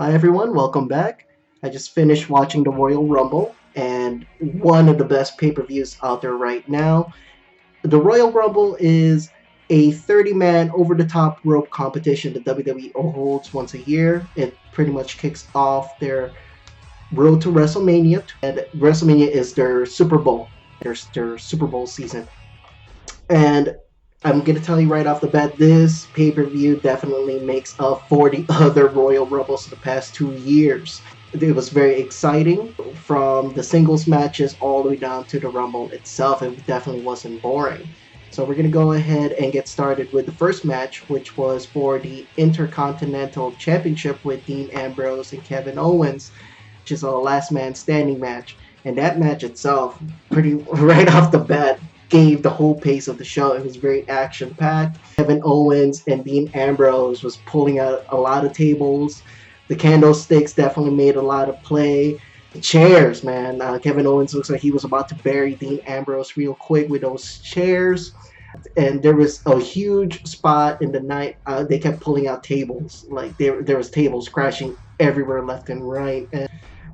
Hi everyone, welcome back. I just finished watching the Royal Rumble and one of the best pay-per-views out there right now. The Royal Rumble is a 30-man over-the-top rope competition that WWE holds once a year. It pretty much kicks off their road to WrestleMania, and WrestleMania is their Super Bowl, their Super Bowl season. And I'm gonna tell you right off the bat, this pay per view definitely makes up for the other Royal Rumbles of the past 2 years. It was very exciting from the singles matches all the way down to the Rumble itself. It definitely wasn't boring. So we're gonna go ahead and get started with the first match, which was for the Intercontinental Championship with Dean Ambrose and Kevin Owens, which is a last man standing match. And that match itself, pretty right off the bat, gave the whole pace of the show. It was very action packed. Kevin Owens and Dean Ambrose was pulling out a lot of tables. The candlesticks definitely made a lot of play. The chairs, man. Kevin Owens looks like he was about to bury Dean Ambrose real quick with those chairs. And there was a huge spot in the night. They kept pulling out tables. Like there was tables crashing everywhere left and right. And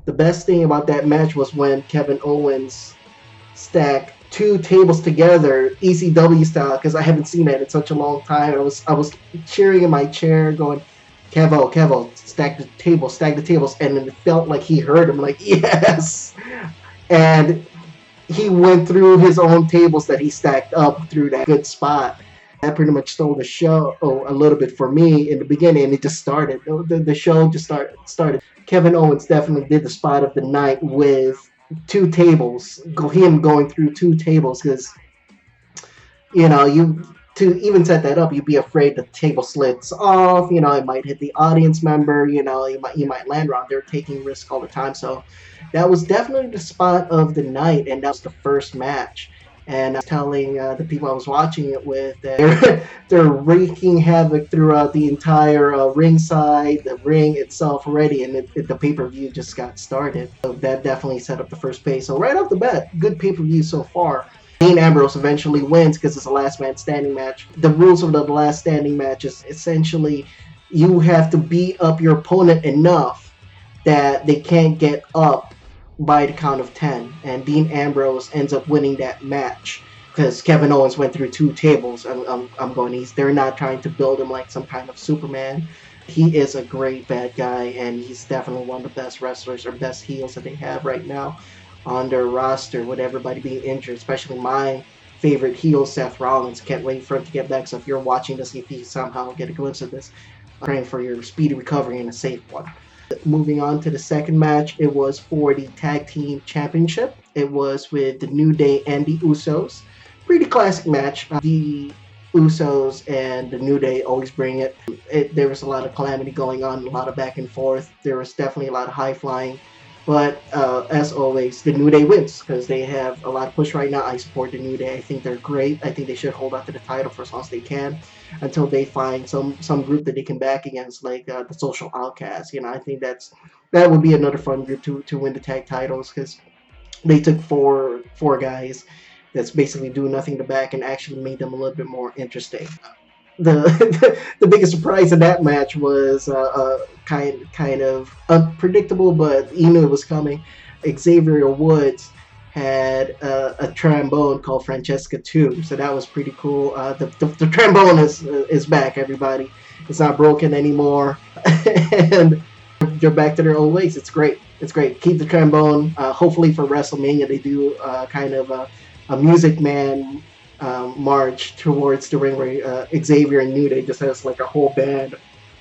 the best thing about that match was when Kevin Owens stacked two tables together, ECW style, because I haven't seen that in such a long time. I was cheering in my chair, going, Kevo, stack the tables, and then it felt like he heard him, like yes, and he went through his own tables that he stacked up through that good spot. That pretty much stole the show a little bit for me in the beginning, and it just started. The show just started. Kevin Owens definitely did the spot of the night with two tables, him going through two tables, because you to even set that up, you'd be afraid the table slits off. It might hit the audience member. You might land wrong. They're taking risks all the time. So that was definitely the spot of the night, and that was the first match. And I was telling the people I was watching it with that they're wreaking havoc throughout the entire ringside, the ring itself already, and the pay-per-view just got started. So that definitely set up the first pace. So right off the bat, good pay-per-view so far. Dean Ambrose eventually wins because it's a last man standing match. The rules of the last standing match is essentially you have to beat up your opponent enough that they can't get up by the count of 10. And Dean Ambrose ends up winning that match because Kevin Owens went through two tables. I'm going, they're not trying to build him like some kind of Superman. He is a great bad guy, and he's definitely one of the best wrestlers or best heels that they have right now on their roster with everybody being injured, especially my favorite heel, Seth Rollins. Can't wait for him to get back. So if you're watching this, if you somehow get a glimpse of this, I'm praying for your speedy recovery and a safe one. Moving on to the second match, it was for the Tag Team Championship. It was with the New Day and the Usos. Pretty classic match. The Usos and the New Day always bring it. There was a lot of calamity going on, a lot of back and forth. There was definitely a lot of high flying. But as always, the New Day wins because they have a lot of push right now. I support the New Day. I think they're great. I think they should hold on to the title for as long as they can until they find some group that they can back against, like the Social Outcasts. I think that would be another fun group to win the tag titles because they took four guys that's basically doing nothing to back and actually made them a little bit more interesting. The biggest surprise in that match was kind of unpredictable, but you knew it was coming. Xavier Woods had a trombone called Francesca 2, so that was pretty cool. The trombone is back, everybody. It's not broken anymore, and they're back to their old ways. It's great. It's great. Keep the trombone. Hopefully for WrestleMania they do kind of a Music Man march towards the ring where Xavier and New Day just has like a whole band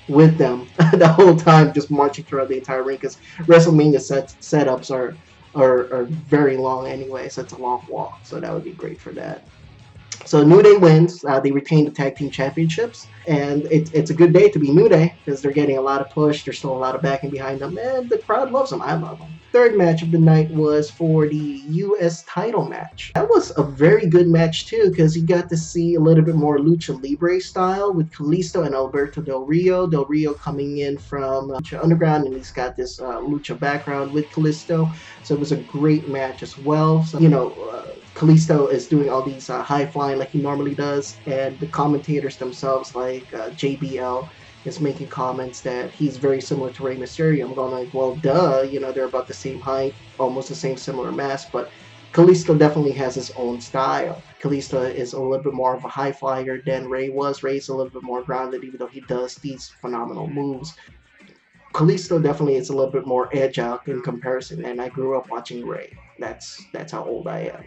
with them the whole time, just marching throughout the entire ring, because WrestleMania setups are very long anyway, so it's a long walk. So that would be great for that. So New Day wins. They retain the tag team championships, and it's a good day to be New Day because they're getting a lot of push. There's still a lot of backing behind them, and the crowd loves them. I love them. Third match of the night was for the U.S. title match. That was a very good match too because you got to see a little bit more Lucha Libre style with Kalisto and Alberto Del Rio. Del Rio coming in from Lucha Underground, and he's got this Lucha background with Kalisto. So it was a great match as well. So, Kalisto is doing all these high flying like he normally does, and the commentators themselves, like JBL is making comments that he's very similar to Rey Mysterio. I'm going like, well, duh, you know, they're about the same height, almost the same similar mass, but Kalisto definitely has his own style. Kalisto is a little bit more of a high flyer than Rey was. Rey's a little bit more grounded, even though he does these phenomenal moves. Kalisto definitely is a little bit more agile in comparison, and I grew up watching Rey. That's how old I am.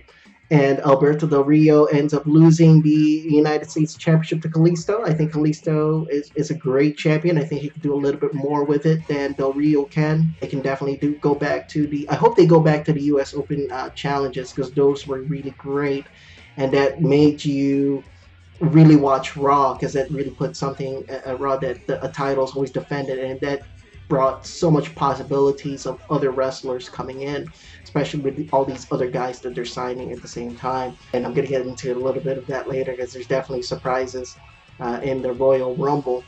And Alberto Del Rio ends up losing the United States Championship to Kalisto. I think Kalisto is a great champion. I think he can do a little bit more with it than Del Rio can. They can definitely go back to the. I hope they go back to the U.S. Open challenges, because those were really great, and that made you really watch Raw, because that really put something at Raw that a title is always defended, and that brought so much possibilities of other wrestlers coming in, especially with all these other guys that they're signing at the same time. And I'm going to get into a little bit of that later, because there's definitely surprises in the Royal Rumble.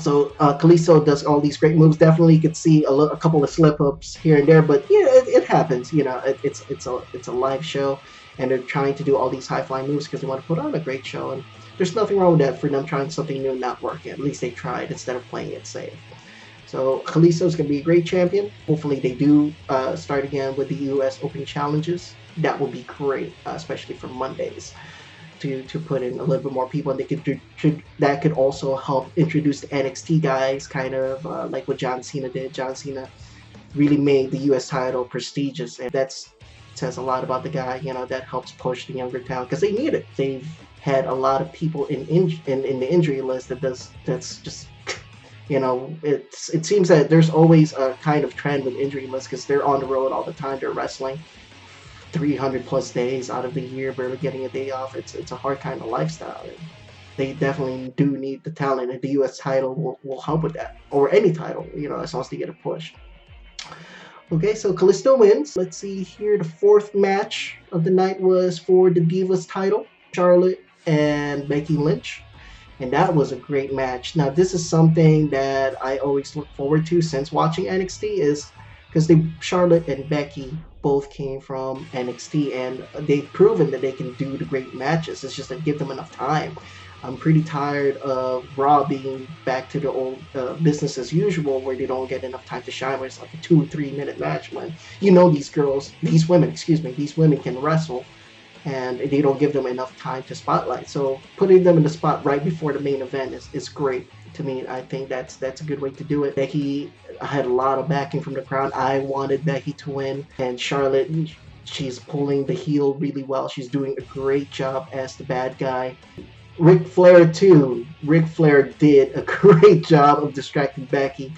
So Kalisto does all these great moves. Definitely you could see a couple of slip-ups here and there, but yeah, it happens. You know, it's a live show, and they're trying to do all these high-flying moves because they want to put on a great show. And there's nothing wrong with that, for them trying something new and not working. At least they tried instead of playing it safe. So Kalisto is going to be a great champion. Hopefully they do start again with the U.S. Open challenges. That would be great, especially for Mondays, to put in a little bit more people. And they that could also help introduce the NXT guys, kind of like what John Cena did. John Cena really made the U.S. title prestigious, and that says a lot about the guy. You know, that helps push the younger talent, because they need it. They've had a lot of people in the injury list that's just. You know, it seems that there's always a kind of trend with injury lists, because they're on the road all the time. They're wrestling 300 plus days out of the year, barely getting a day off. It's a hard kind of lifestyle. And they definitely do need the talent, and the U.S. title will help with that, or any title, you know, as long as they get a push. Okay, so Kalisto wins. Let's see here. The fourth match of the night was for the Divas title, Charlotte and Becky Lynch. And that was a great match. Now, this is something that I always look forward to since watching NXT, is because Charlotte and Becky both came from NXT, and they've proven that they can do the great matches. It's just that give them enough time. I'm pretty tired of Raw being back to the old business as usual, where they don't get enough time to shine, where it's like a 2 or 3 minute match, when you know these women can wrestle, and they don't give them enough time to spotlight. So putting them in the spot right before the main event is great to me. I think that's a good way to do it. Becky had a lot of backing from the crowd. I wanted Becky to win, and Charlotte, she's pulling the heel really well. She's doing a great job as the bad guy. Ric Flair too. Ric Flair did a great job of distracting Becky.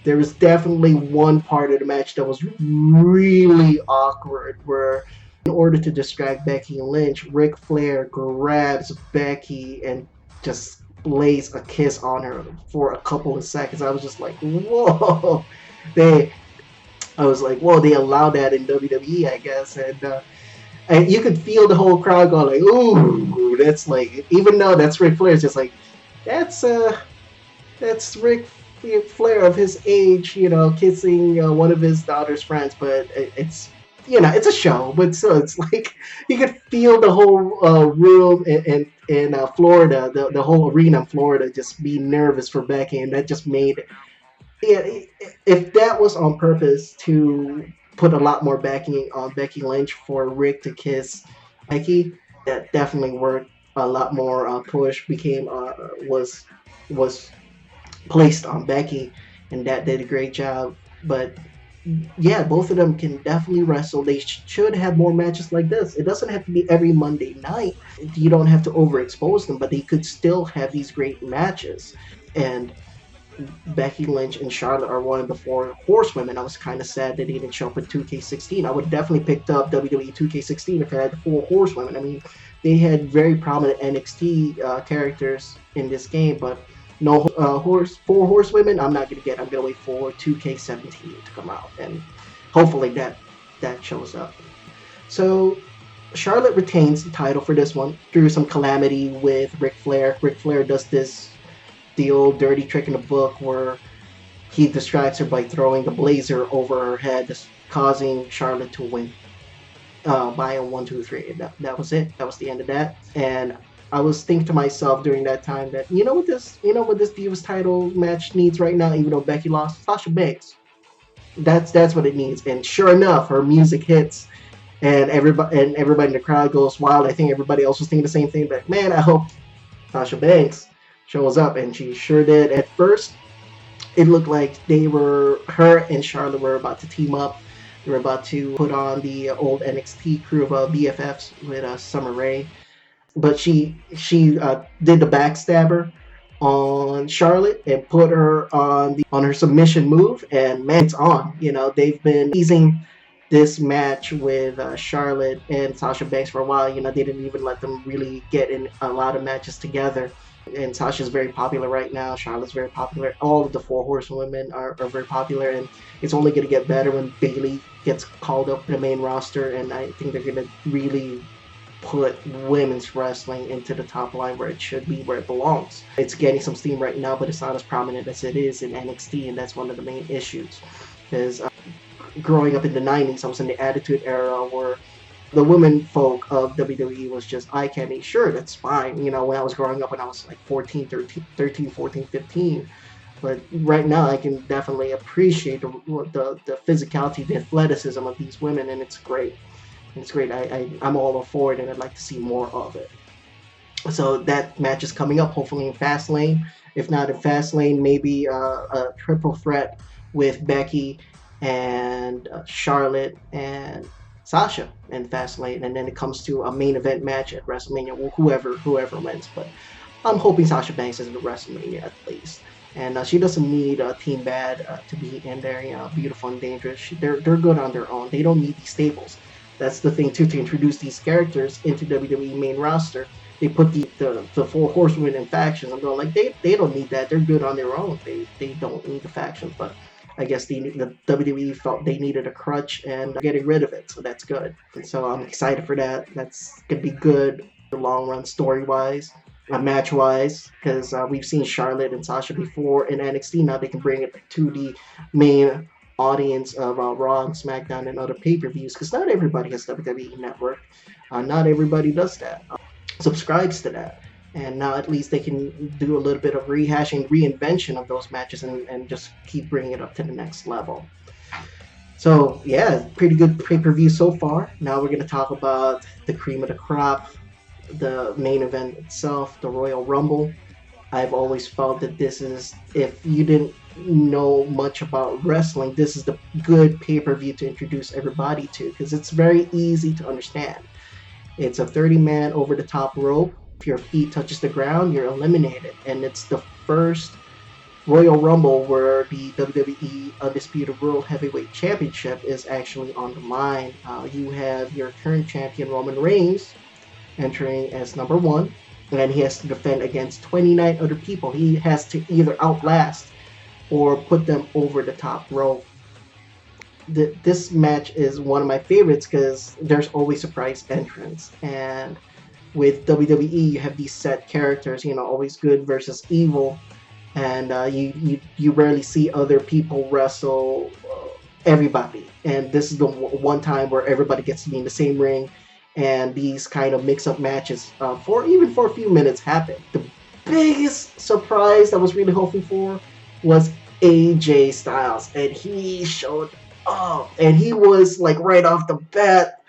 There was definitely one part of the match that was really awkward, where in order to distract Becky Lynch, Ric Flair grabs Becky and just lays a kiss on her for a couple of seconds. I was just like, whoa. They allowed that in WWE, I guess. And you could feel the whole crowd going like, ooh, that's like, even though that's Ric Flair, it's just like, that's Ric Flair of his age, you know, kissing one of his daughter's friends. But it's, you know, it's a show, but still, it's like you could feel the whole room in Florida, the whole arena in Florida, just be nervous for Becky, and that just made it. Yeah, if that was on purpose to put a lot more backing on Becky Lynch for Rick to kiss Becky, that definitely worked. A lot more push was placed on Becky, and that did a great job. But yeah, both of them can definitely wrestle. They should have more matches like this. It doesn't have to be every Monday night. You don't have to overexpose them, but they could still have these great matches. And Becky Lynch and Charlotte are one of the 4 horsewomen. I was kind of sad that they didn't show up in 2K16. I would have definitely picked up WWE 2K16 if it had the 4 horsewomen. I mean, they had very prominent NXT characters in this game, but no 4 horsewomen. I'm not gonna get. I'm gonna wait for 2K17 to come out, and hopefully that shows up. So Charlotte retains the title for this one through some calamity with Ric Flair. Ric Flair does the old dirty trick in the book where he distracts her by throwing the blazer over her head, causing Charlotte to win by a 1, 2, 3. That was it. That was the end of that. And I was thinking to myself during that time that what this Divas title match needs right now, even though Becky lost, Sasha Banks. That's what it needs. And sure enough, her music hits, and everybody in the crowd goes wild. I think everybody else was thinking the same thing. But man, I hope Sasha Banks shows up, and she sure did. At first, it looked like her and Charlotte were about to team up. They were about to put on the old NXT crew of BFFs with Summer Rae, but she did the backstabber on Charlotte and put her on her submission move, and man, it's on. They've been teasing this match with Charlotte and Sasha Banks for a while. They didn't even let them really get in a lot of matches together. And Sasha's very popular right now. Charlotte's very popular. All of the Four Horsewomen are very popular, and it's only going to get better when Bayley gets called up to the main roster. And I think they're going to really put women's wrestling into the top line where it should be, where it belongs. It's getting some steam right now, but it's not as prominent as it is in NXT, and that's one of the main issues. Because growing up in the 90s, I was in the Attitude Era where the women folk of WWE was just eye candy. Sure, that's fine. When I was growing up when I was like 14, 13, 14, 15. But right now, I can definitely appreciate the physicality, the athleticism of these women, and it's great. It's great. I'm all for it, and I'd like to see more of it. So that match is coming up, hopefully in Fastlane. If not in Fastlane, maybe a triple threat with Becky and Charlotte and Sasha in Fastlane, and then it comes to a main event match at WrestleMania, whoever wins. But I'm hoping Sasha Banks is at WrestleMania at least. And she doesn't need Team Bad to be in there. Beautiful and Dangerous. They're good on their own. They don't need these staples. That's the thing too, to introduce these characters into WWE main roster. They put the Four Horsewomen in factions. I'm going like they don't need that. They're good on their own. They don't need the factions, but I guess the WWE felt they needed a crutch and getting rid of it, so that's good. And so I'm excited for that. That's gonna be good, the long run story wise, match wise, because we've seen Charlotte and Sasha before in NXT. Now they can bring it to the main audience of Raw and SmackDown and other pay-per-views, because not everybody has WWE Network. Not everybody does that, subscribes to that. And now at least they can do a little bit of rehashing, reinvention of those matches and just keep bringing it up to the next level. So yeah, pretty good pay-per-view so far. Now we're going to talk about the cream of the crop, the main event itself, the Royal Rumble. I've always felt that this is, if you didn't know much about wrestling, this is the good pay-per-view to introduce everybody to, because it's very easy to understand. It's a 30-man over-the-top rope. If your feet touches the ground, you're eliminated. And it's the first Royal Rumble where the WWE Undisputed World Heavyweight Championship is actually on the line. You have your current champion, Roman Reigns, entering as number one. And then he has to defend against 29 other people. He has to either outlast or put them over the top rope. This match is one of my favorites because there's always surprise entrance. And with WWE, you have these set characters, always good versus evil, and you rarely see other people wrestle everybody. And this is the one time where everybody gets to be in the same ring, and these kind of mix-up matches for a few minutes happen. The biggest surprise I was really hoping for was AJ Styles, and he showed up, and he was like right off the bat,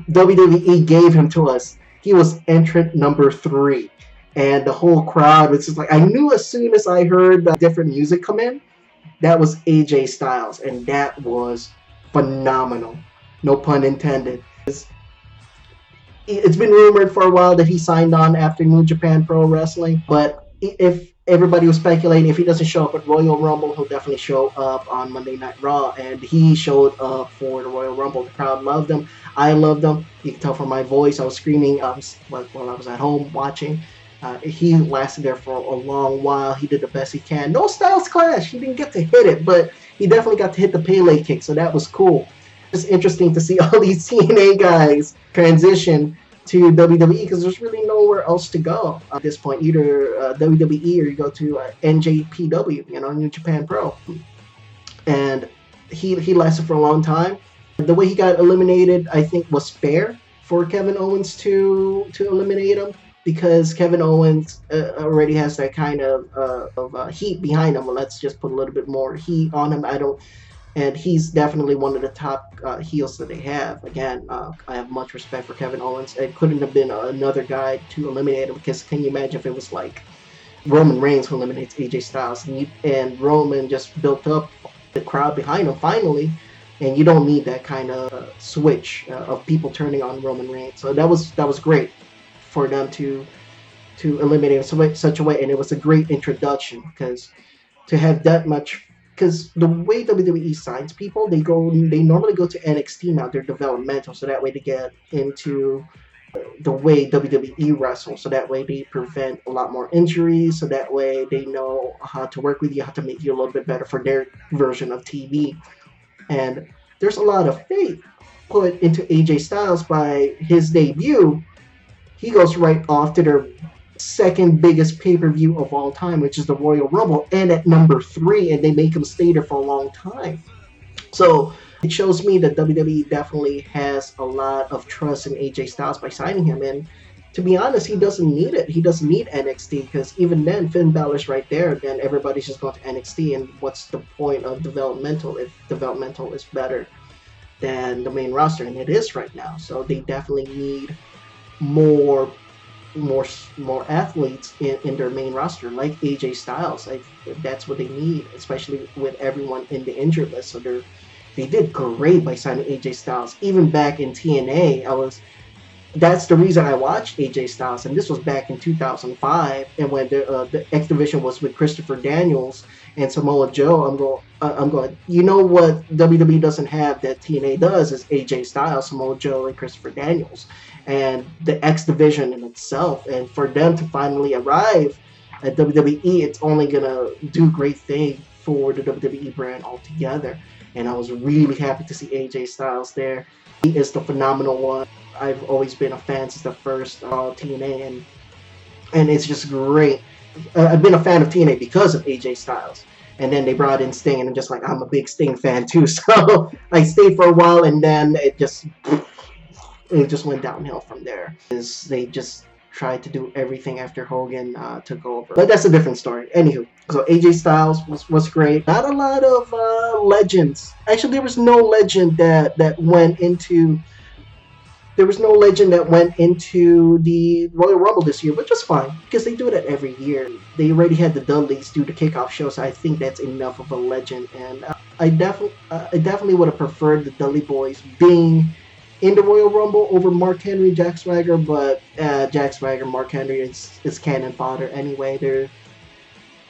WWE gave him to us. He was entrant number 3, and the whole crowd was just like, I knew as soon as I heard the different music come in, that was AJ Styles, and that was phenomenal. No pun intended. It's been rumored for a while that he signed on after New Japan Pro Wrestling, but if everybody was speculating, if he doesn't show up at Royal Rumble, he'll definitely show up on Monday Night Raw, and he showed up for the Royal Rumble. The crowd loved him. I loved him. You can tell from my voice, I was screaming while I was at home watching. He lasted there for a long while. He did the best he can. No Styles Clash. He didn't get to hit it, but he definitely got to hit the Pele kick, so that was cool. It's interesting to see all these TNA guys transition to WWE because there's really nowhere else to go at this point. Either WWE or you go to NJPW, New Japan Pro. And he lasted for a long time. The way he got eliminated, I think, was fair for Kevin Owens to eliminate him. because Kevin Owens already has that kind of heat behind him. Well, let's just put a little bit more heat on him. I don't, and he's definitely one of the top heels that they have. Again, I have much respect for Kevin Owens. It couldn't have been another guy to eliminate him, because can you imagine if it was like Roman Reigns who eliminates AJ Styles, and Roman just built up the crowd behind him finally, and you don't need that kind of switch of people turning on Roman Reigns. So that was great for them to eliminate him such a way, and it was a great introduction, because to have that much, because the way WWE signs people, they normally go to NXT now. They're developmental, so that way they get into the way WWE wrestles, so that way they prevent a lot more injuries, so that way they know how to work with you, how to make you a little bit better for their version of TV. And there's a lot of faith put into AJ Styles by his debut. He goes right off to their second biggest pay-per-view of all time, which is the Royal Rumble, and at number 3, and they make him stay there for a long time. So it shows me that WWE definitely has a lot of trust in AJ Styles by signing him. And to be honest, he doesn't need it. He doesn't need NXT, because even then, Finn Balor's right there. Then everybody's just going to NXT, and what's the point of developmental if developmental is better than the main roster? And it is right now. So they definitely need more more athletes in their main roster, like AJ Styles. That's what they need, especially with everyone in the injured list. So they did great by signing AJ Styles. Even back in TNA, that's the reason I watched AJ Styles, and this was back in 2005. And when the X Division was with Christopher Daniels and Samoa Joe, I'm going. You know what WWE doesn't have that TNA does is AJ Styles, Samoa Joe, and Christopher Daniels, and the X Division in itself. And for them to finally arrive at WWE, it's only gonna do great thing for the WWE brand altogether. And I was really happy to see AJ Styles there. He is the phenomenal one. I've always been a fan since the first TNA, and it's just great. I've been a fan of TNA because of AJ Styles, and then they brought in Sting, and I'm just like, I'm a big Sting fan too. So I stayed for a while, and then it just went downhill from there. They just tried to do everything after Hogan took over, but that's a different story. Anywho, so AJ Styles was great. Not a lot of legends. Actually, there was no legend that went into. There was no legend that went into the Royal Rumble this year, which was fine, because they do that every year. They already had the Dudleys do the kickoff show, so I think that's enough of a legend. And I definitely would have preferred the Dudley Boys being in the Royal Rumble over Mark Henry, Jack Swagger, but Jack Swagger, Mark Henry is cannon fodder anyway.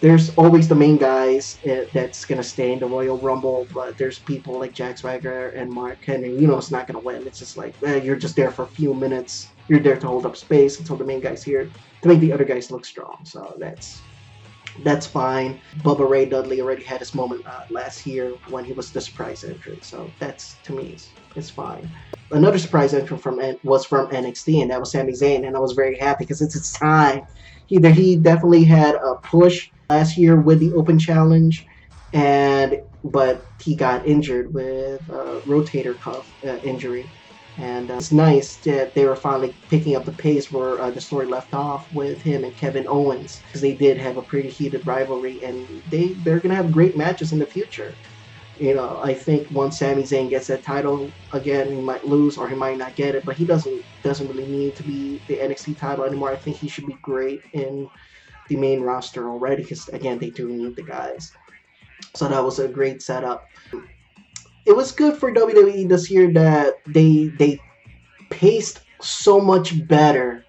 There's always the main guys that's going to stay in the Royal Rumble, but there's people like Jack Swagger and Mark Henry. You know it's not going to win. It's just like, you're just there for a few minutes. You're there to hold up space until the main guy's here to make the other guys look strong. So that's fine. Bubba Ray Dudley already had his moment last year when he was the surprise entrant. So that's, to me, it's fine. Another surprise entrant was from NXT, and that was Sami Zayn, and I was very happy because it's his time. He definitely had a push last year with the Open Challenge, but he got injured with a rotator cuff injury. And it's nice that they were finally picking up the pace where the story left off with him and Kevin Owens, because they did have a pretty heated rivalry, and they're going to have great matches in the future. You know, I think once Sami Zayn gets that title again, he might lose or he might not get it, but he doesn't really need to be the NXT title anymore. I think he should be great in the main roster already, because again, they do need the guys. So that was a great setup. It was good for WWE this year that they paced so much better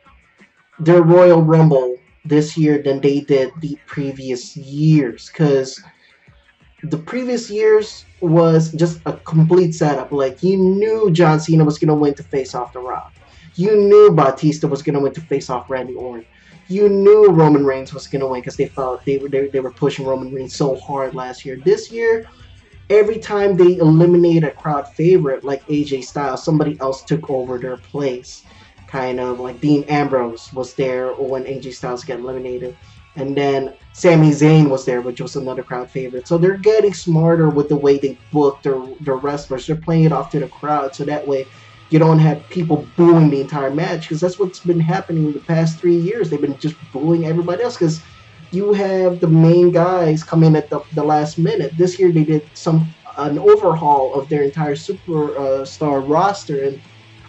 their Royal Rumble this year than they did the previous years, because the previous years was just a complete setup. Like, you knew John Cena was going to win to face off The Rock. You knew Batista was going to win to face off Randy Orton. You knew Roman Reigns was going to win because they felt they were pushing Roman Reigns so hard last year. This year, every time they eliminate a crowd favorite like AJ Styles, somebody else took over their place. Kind of like Dean Ambrose was there when AJ Styles got eliminated. And then Sami Zayn was there, which was another crowd favorite. So they're getting smarter with the way they book their wrestlers. They're playing it off to the crowd, so that way you don't have people booing the entire match, because that's what's been happening in the past 3 years. They've been just booing everybody else because you have the main guys come in at the last minute. This year they did an overhaul of their entire superstar roster, and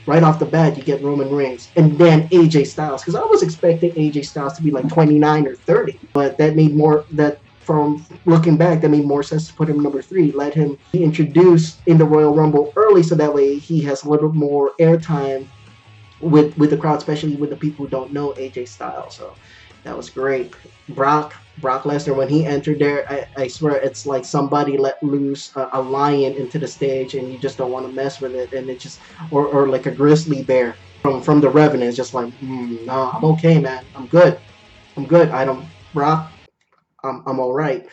right off the bat you get Roman Reigns and then AJ Styles, because I was expecting AJ Styles to be like 29 or 30, but that made more that from looking back, that made more sense to put him number 3. Let him be introduced in the Royal Rumble early, so that way he has a little more airtime with the crowd, especially with the people who don't know AJ Styles. So that was great. Brock Lesnar, when he entered there, I swear it's like somebody let loose a lion into the stage, and you just don't want to mess with it, and it just or like a grizzly bear from the Revenant. It's just like, no, I'm okay, man. I'm good. I don't Brock. I'm all right.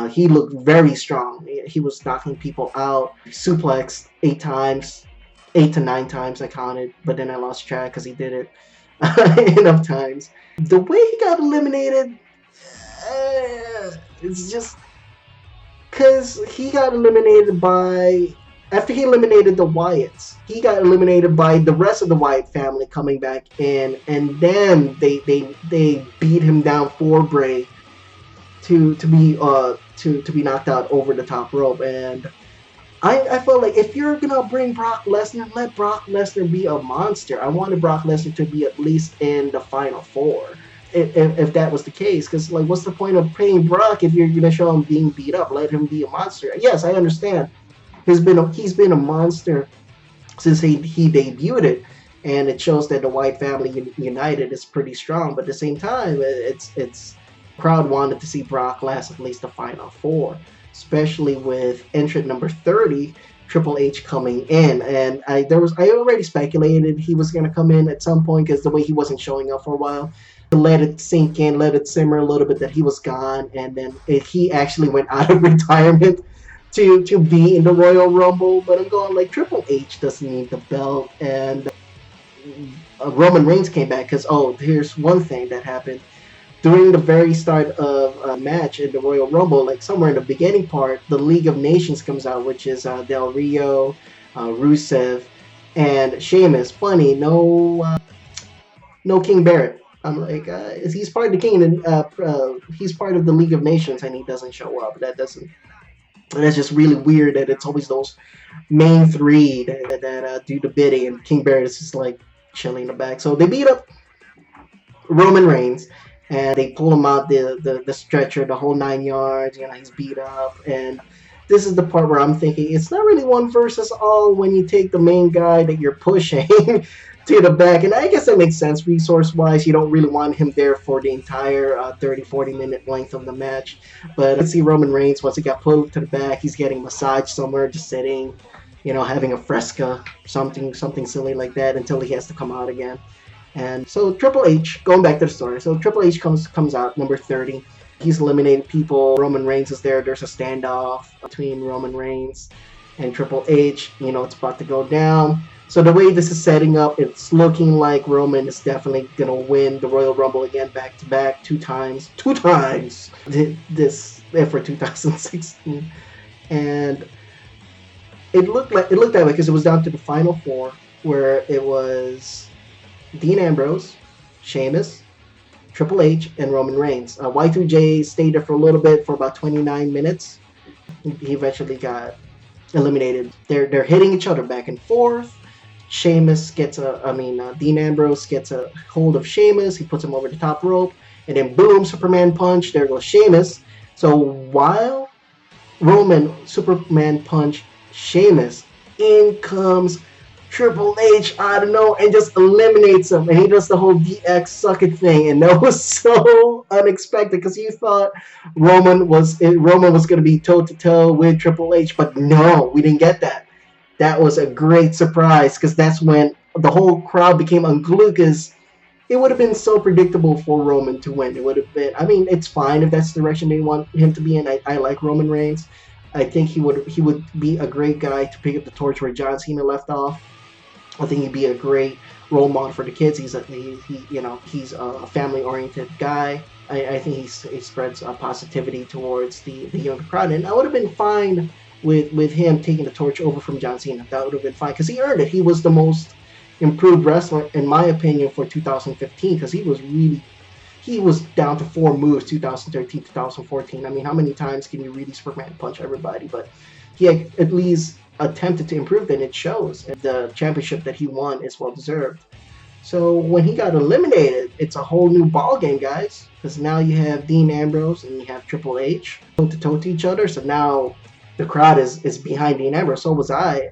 He looked very strong. He was knocking people out. Suplexed 8 to 9 times I counted, but then I lost track because he did it enough times. The way he got eliminated, it's just because he got eliminated by, after he eliminated the Wyatts, he got eliminated by the rest of the Wyatt family coming back in, and then they beat him down for Bray to be knocked out over the top rope. And I felt like if you're gonna bring Brock Lesnar, let Brock Lesnar be a monster. I wanted Brock Lesnar to be at least in the Final Four, if that was the case. Because like, what's the point of paying Brock if you're gonna show him being beat up? Let him be a monster. Yes, I understand. He's been a monster since he debuted it, and it shows that the Wyatt family united is pretty strong. But at the same time, it's crowd wanted to see Brock last at least the Final Four, especially with entrant number 30, Triple H, coming in. And I already speculated he was going to come in at some point, because the way he wasn't showing up for a while, to let it sink in, let it simmer a little bit that he was gone, and then he actually went out of retirement to be in the Royal Rumble. But I'm going like, Triple H doesn't need the belt. And Roman Reigns came back because, here's one thing that happened. During the very start of a match in the Royal Rumble, like somewhere in the beginning part, the League of Nations comes out, which is Del Rio, Rusev, and Sheamus. Funny, no King Barrett. I'm like, he's part of the King, and he's part of the League of Nations, and he doesn't show up. That's just really weird that it's always those main 3 that do the bidding, and King Barrett is just like chilling in the back. So they beat up Roman Reigns, and they pull him out the stretcher, the whole 9 yards. He's beat up, and this is the part where I'm thinking it's not really one versus all when you take the main guy that you're pushing to the back. And I guess that makes sense resource-wise. You don't really want him there for the entire 30-40 minute length of the match. But let's see Roman Reigns, once he got pulled to the back, he's getting massaged somewhere, just sitting, having a fresca, something silly like that, until he has to come out again. And so Triple H, going back to the story, so Triple H comes out, number 30. He's eliminating people. Roman Reigns is there. There's a standoff between Roman Reigns and Triple H. It's about to go down. So the way this is setting up, it's looking like Roman is definitely going to win the Royal Rumble again, back-to-back, 2 times. 2 times! This for 2016. And it looked that way because it was down to the Final 4, where it was Dean Ambrose, Sheamus, Triple H, and Roman Reigns. Y2J stayed there for a little bit, for about 29 minutes. He eventually got eliminated. They're hitting each other back and forth. Sheamus Dean Ambrose gets a hold of Sheamus. He puts him over the top rope, and then boom, Superman punch. There goes Sheamus. So while Roman Superman punched Sheamus, in comes Triple H out of nowhere and just eliminates him, and he does the whole DX suck it thing, and that was so unexpected because you thought Roman was going to be toe to toe with Triple H, but no, we didn't get that. That was a great surprise, because that's when the whole crowd became unglued, because it would have been so predictable for Roman to win. It would have been, it's fine if that's the direction they want him to be in. I like Roman Reigns. I think he would be a great guy to pick up the torch where John Cena left off. I think he'd be a great role model for the kids. He's a family-oriented guy. I think he spreads positivity towards the younger crowd, and I would have been fine with him taking the torch over from John Cena. That would have been fine because he earned it. He was the most improved wrestler in my opinion for 2015 because he was down to 4 moves 2013 2014. I mean, how many times can you really Superman punch everybody? But he at least attempted to improve, and it shows. And the championship that he won is well deserved. So when he got eliminated, it's a whole new ball game, guys. Because now you have Dean Ambrose and you have Triple H toe to toe to each other. So now the crowd is behind Dean Ambrose. So was I.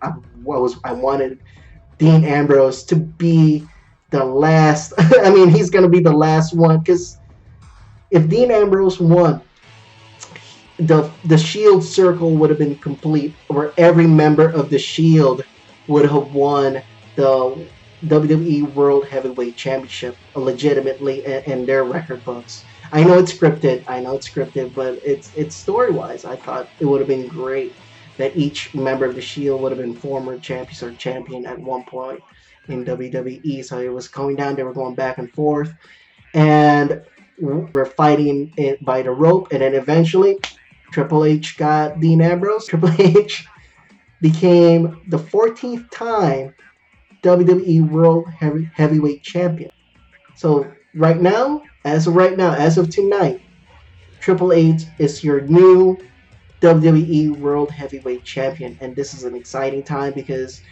I wanted Dean Ambrose to be the last. I mean, he's gonna be the last one because if Dean Ambrose won, the Shield circle would have been complete, where every member of the Shield would have won the WWE World Heavyweight Championship legitimately in their record books. I know it's scripted, but it's story wise. I thought it would have been great that each member of the Shield would have been former champions or champion at one point in WWE. So it was going down. They were going back and forth, and we're fighting it by the rope, and then eventually Triple H got Dean Ambrose. Triple H became the 14th time WWE World Heavyweight Champion. So as of tonight, Triple H is your new WWE World Heavyweight Champion, and this is an exciting time because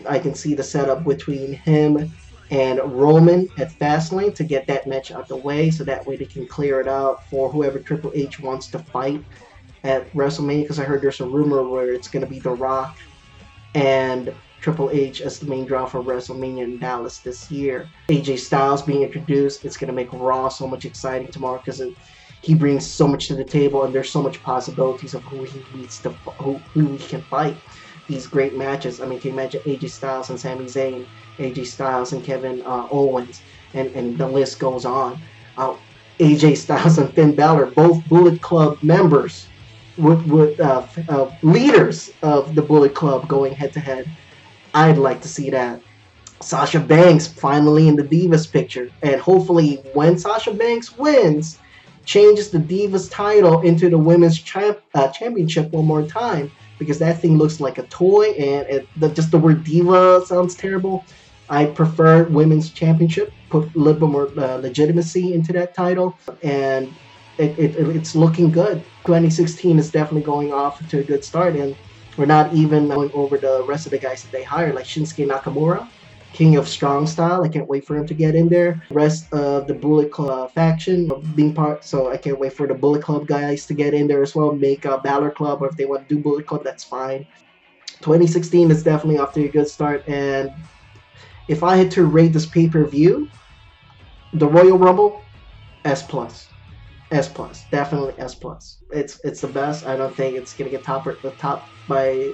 I can see the setup between him and Roman at Fastlane to get that match out the way, so that way they can clear it out for whoever Triple H wants to fight at WrestleMania. Because I heard there's a rumor where it's going to be The Rock and Triple H as the main draw for WrestleMania in Dallas this year. AJ Styles being introduced, it's going to make Raw so much exciting tomorrow because he brings so much to the table, and there's so much possibilities of who he can fight. These great matches. I mean, can you imagine AJ Styles and Sami Zayn, AJ Styles and Kevin Owens, and the list goes on. AJ Styles and Finn Balor, both Bullet Club members, with leaders of the Bullet Club going head to head. I'd like to see that. Sasha Banks finally in the Divas picture, and hopefully when Sasha Banks wins, changes the Divas title into the Women's Championship one more time, because that thing looks like a toy, and just the word diva sounds terrible. I prefer Women's Championship, put a little bit more legitimacy into that title, and it's looking good. 2016 is definitely going off to a good start, and we're not even going over the rest of the guys that they hired, like Shinsuke Nakamura, King of Strong Style. I can't wait for him to get in there. The rest of the Bullet Club faction being part, so I can't wait for the Bullet Club guys to get in there as well. Make a Balor Club, or if they want to do Bullet Club, that's fine. 2016 is definitely off to a good start, and if I had to rate this pay-per-view, the Royal Rumble, S+. Definitely S+. It's the best. I don't think it's gonna get topped by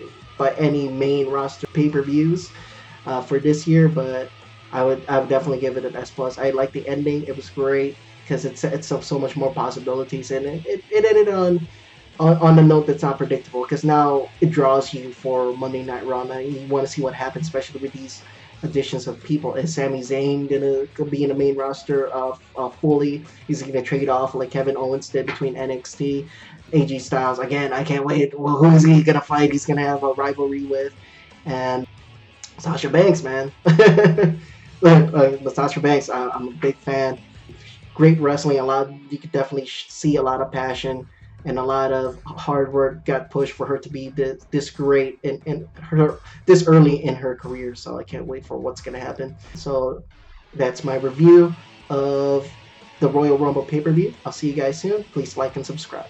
any main roster pay-per-views for this year, but I would definitely give it an S+. I like the ending; it was great because it sets up so much more possibilities, and it ended on a note that's not predictable, because now it draws you for Monday Night Raw. Now you want to see what happens, especially with these additions of people. Is Sami Zayn gonna be in the main roster fully? He's gonna trade off like Kevin Owens did between NXT. AJ Styles, again, I can't wait. Well, who is he gonna fight? He's gonna have a rivalry with, and Sasha Banks, man. Sasha Banks, I'm a big fan. Great wrestling. You could definitely see a lot of passion and a lot of hard work got pushed for her to be this great this early in her career. So I can't wait for what's gonna happen. So that's my review of the Royal Rumble pay-per-view. I'll see you guys soon. Please like and subscribe.